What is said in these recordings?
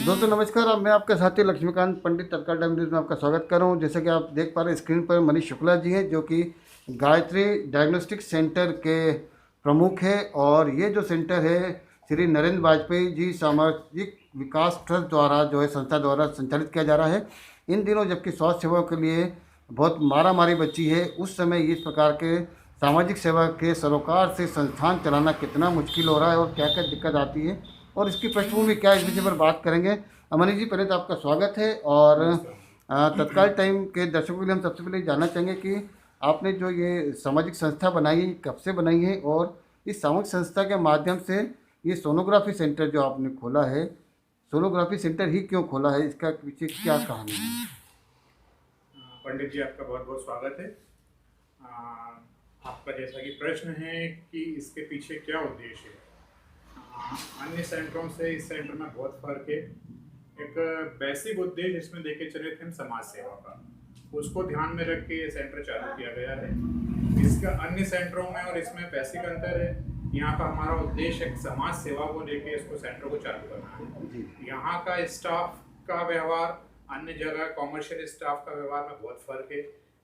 दोस्तों नमस्कार। अब मैं आपके साथी लक्ष्मीकांत पंडित तत्काल टाइम न्यूज़ में आपका स्वागत कर रहा हूं। जैसे कि आप देख पा रहे हैं स्क्रीन पर मनीष शुक्ला जी हैं, जो कि गायत्री डायग्नोस्टिक सेंटर के प्रमुख है। और ये जो सेंटर है श्री नरेंद्र वाजपेयी जी सामाजिक विकास ट्रस्ट द्वारा जो है संस्था द्वारा संचालित किया जा रहा है। इन दिनों जबकि स्वास्थ्य सेवाओं के लिए बहुत मारामारी बची है, उस समय इस प्रकार के सामाजिक सेवा के सरोकार से संस्थान चलाना कितना मुश्किल हो रहा है और क्या क्या दिक्कत आती है और इसकी पृष्ठभूमि क्या है, इस विषय पर बात करेंगे। मनीष जी, पहले तो आपका स्वागत है। और तत्काल टाइम के दर्शकों के लिए हम सबसे पहले जानना चाहेंगे कि आपने जो ये सामाजिक संस्था बनाई है कब से बनाई है, और इस सामाजिक संस्था के माध्यम से ये सोनोग्राफी सेंटर जो आपने खोला है, सोनोग्राफी सेंटर ही क्यों खोला है, इसका पीछे क्या कहानी है? पंडित जी, आपका बहुत बहुत स्वागत है। आपका जैसा कि प्रश्न है कि इसके पीछे क्या उद्देश्य है। अन्य सेंटरों से इस सेंटर में बहुत फर्क है। एक बेसिक उद्देश्य इसमें देखे चले थे हम समाज सेवा का, उसको ध्यान में रख के ये सेंटर चालू किया गया है। इसका अन्य सेंटरों में और इसमें बेसिक अंतर है। यहाँ का हमारा उद्देश्य एक समाज सेवा को लेके इसको सेंटर को चालू करना है। यहाँ का स्टाफ का व्यवहार अन्य जगह कॉमर्शियल स्टाफ का व्यवहार में बहुत फर्क है।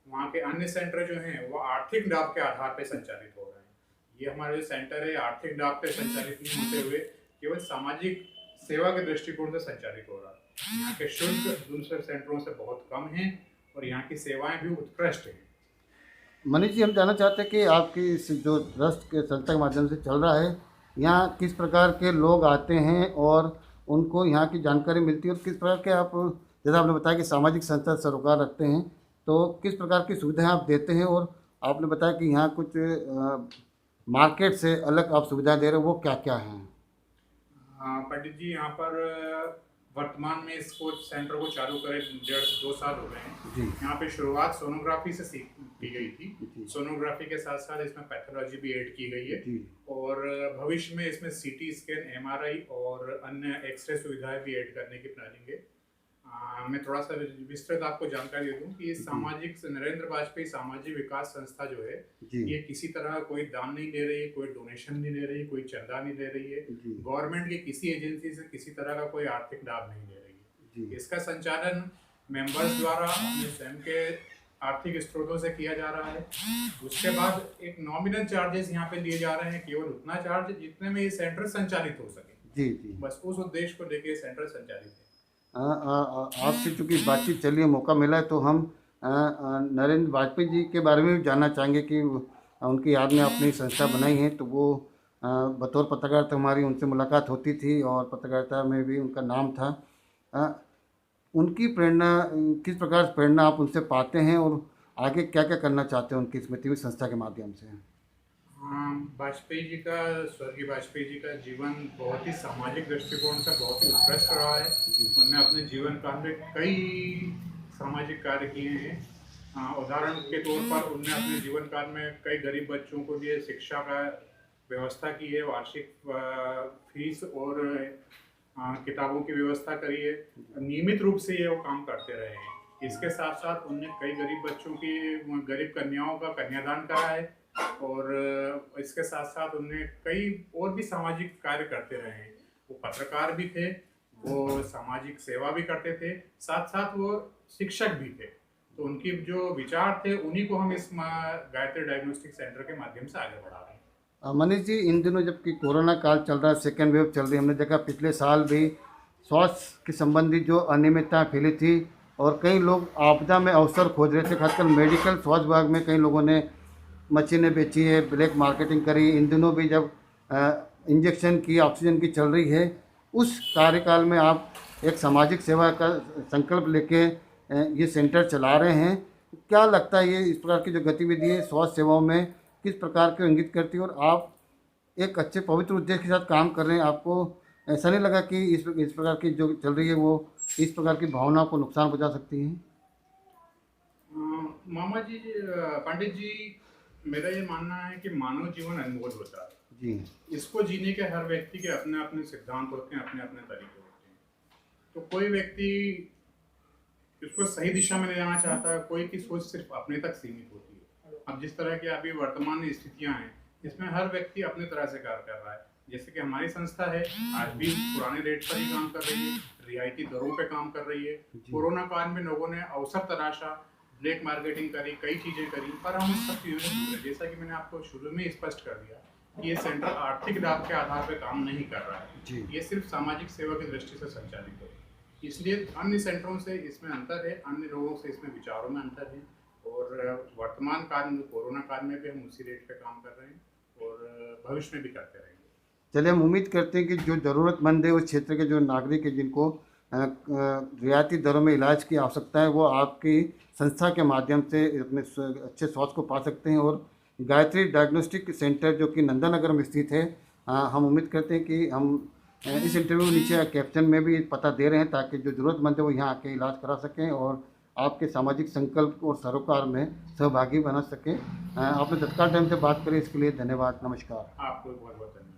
वहाँ के अन्य सेंटर जो हैं वो आर्थिक लाभ के आधार पर संचालित हो रहे हैं। ये हमारा जो सेंटर है आर्थिक लाभ पे संचालित नहीं होते हुए केवल सामाजिक सेवा के दृष्टिकोण से संचालित हो रहा है। यहाँ के शुल्क दूसरे सेंटरों से बहुत कम हैं और यहाँ की सेवाएं भी उत्कृष्ट हैं। मनीष जी, हम जानना चाहते हैं कि आपकी इस जो ट्रस्ट के संस्था के माध्यम से चल रहा है, यहाँ किस प्रकार के लोग आते हैं और उनको यहाँ की जानकारी मिलती है, और किस प्रकार के आप, जैसा आपने बताया कि सामाजिक संस्था सरोकार रखते हैं, तो किस प्रकार की सुविधाएं आप देते हैं, और आपने बताया कि यहाँ कुछ मार्केट से अलग आप सुविधाएं दे रहे हो, वो क्या क्या हैं? पंडित जी, यहाँ पर वर्तमान में इसको सेंटर को चालू करे 1.5-2 साल हो गए हैं। जी यहाँ पे शुरुआत सोनोग्राफी से की गई थी। जी सोनोग्राफी के साथ साथ इसमें पैथोलॉजी भी ऐड की गई है। जी और भविष्य में इसमें सीटी स्कैन, एमआरआई और अन्य एक्सरे सुविधाएं भी ऐड करने की प्लानिंग है। मैं थोड़ा सा विस्तृत आपको जानकारी दे दूं कि सामाजिक नरेंद्र वाजपेयी सामाजिक विकास संस्था जो है जी ये किसी तरह कोई दान नहीं ले रही है, कोई डोनेशन नहीं ले रही है, कोई चंदा नहीं ले रही है। जी गवर्नमेंट की किसी एजेंसी से किसी तरह का कोई आर्थिक लाभ नहीं ले रही है। जी इसका संचालन मेंबर्स द्वारा अपने स्वयं के आर्थिक स्रोतों से किया जा रहा है। उसके बाद एक नॉमिनल चार्जेस यहाँ पे लिए जा रहे हैं, केवल उतना चार्ज जितने में ये सेंटर संचालित हो सके। जी जी बस उस उद्देश्य को लेके सेंटर संचालित है। आपसे चूंकि बातचीत चलिए मौका मिला है, तो हम नरेंद्र वाजपेयी जी के बारे में भी जानना चाहेंगे कि उनकी याद में आपने संस्था बनाई है। तो वो बतौर पत्रकार तो हमारी उनसे मुलाकात होती थी और पत्रकारिता में भी उनका नाम था। अ, उनकी प्रेरणा, किस प्रकार से प्रेरणा आप उनसे पाते हैं, और आगे क्या क्या करना चाहते हैं उनकी स्मृति में संस्था के माध्यम से? वाजपेयी जी का, स्वर्गीय वाजपेयी जी का जीवन बहुत ही सामाजिक दृष्टिकोण से बहुत ही उत्कृष्ट रहा है। उन्होंने अपने जीवन काल में कई सामाजिक कार्य किए हैं। उदाहरण के तौर पर उन्होंने अपने जीवन काल में कई गरीब बच्चों को लिए शिक्षा का व्यवस्था की है, वार्षिक फीस और किताबों की व्यवस्था करी है। नियमित रूप से ये वो काम करते रहे हैं। इसके साथ साथ उन्होंने कई गरीब बच्चों की, गरीब कन्याओं का कन्यादान करा है। और इसके साथ साथ उन्होंने कई और भी सामाजिक कार्य करते रहे हैं। वो पत्रकार भी थे, वो सामाजिक सेवा भी करते थे, साथ साथ वो शिक्षक भी थे। तो उनकी जो विचार थे उन्हीं को हम इस गायत्री डायग्नोस्टिक सेंटर के माध्यम से आगे बढ़ा रहे हैं। मनीष जी, इन दिनों जबकि कोरोना काल चल रहा है, सेकेंड वेव चल रही है, हमने देखा पिछले साल भी स्वास्थ्य के संबंधित जो अनियमितता फैली थी और कई लोग आपदा में अवसर खोज रहे थे, खासकर मेडिकल स्वास्थ्य विभाग में कई लोगों ने मशीनें बेची है, ब्लैक मार्केटिंग करी। इन दिनों भी जब इंजेक्शन की, ऑक्सीजन की चल रही है, उस कार्यकाल में आप एक सामाजिक सेवा का संकल्प लेके ये सेंटर चला रहे हैं। क्या लगता है, ये इस प्रकार की जो गतिविधि है स्वास्थ्य सेवाओं में किस प्रकार को इंगित करती है, और आप एक अच्छे पवित्र उद्देश्य के साथ काम कर रहे हैं? आपको ऐसा नहीं लगा कि इस प्रकार की जो चल रही है वो इस प्रकार की भावनाओं को नुकसान पहुंचा सकती है? मामा जी, पंडित जी, मेरा ये मानना है कि मानव जीवन अनमोल होता है। जी इसको जीने के हर व्यक्ति के अपने अपने सिद्धांत होते हैं, अपने अपने तरीके होते हैं। तो कोई व्यक्ति इसको सही दिशा में ले जाना चाहता है, कोई की सोच सिर्फ अपने तक सीमित होती है। अब जिस तरह की अभी वर्तमान स्थितियां हैं, इसमें हर व्यक्ति अपने तरह से कार्य कर रहा है। जैसे कि हमारी संस्था है, आज भी पुराने रेट पर ही काम कर रही है। रियायती दरों पे काम कर रही है। जी। कोरोना काल में लोगों ने अवसर तराशा, ब्लैक मार्केटिंग करी, कई चीज़ें करी, पर हम उन सब चीज़ों से दूर हैं। जैसा कि मैंने आपको शुरू में ही स्पष्ट कर दिया कि ये सेंटर आर्थिक लाभ के आधार पर काम नहीं कर रहा है। जी। ये सिर्फ सामाजिक सेवा की दृष्टि से संचालित है। इसलिए अन्य सेंटरों से इसमें अंतर है, अन्य लोगों से इसमें विचारों में अंतर है, और वर्तमान काल में, कोरोना काल में भी हम उसी रेट पे काम कर रहे हैं और भविष्य में भी करते रहेंगे। चलिए, हम उम्मीद करते हैं कि जो ज़रूरतमंद है उस क्षेत्र के जो नागरिक है जिनको रियायती दरों में इलाज की आवश्यकता है, वो आपकी संस्था के माध्यम से अपने अच्छे स्वास्थ्य को पा सकते हैं। और गायत्री डायग्नोस्टिक सेंटर जो कि नंदा नगर में स्थित है, हम उम्मीद करते हैं कि हम इस इंटरव्यू में नीचे कैप्शन में भी पता दे रहे हैं ताकि जो ज़रूरतमंद है वो यहाँ आके इलाज करा सकें और आपके सामाजिक संकल्प और सरोकार में सहभागी बना सकें। आपने तत्काल टाइम से बात करी, इसके लिए धन्यवाद। नमस्कार। आपको बहुत बहुत धन्यवाद।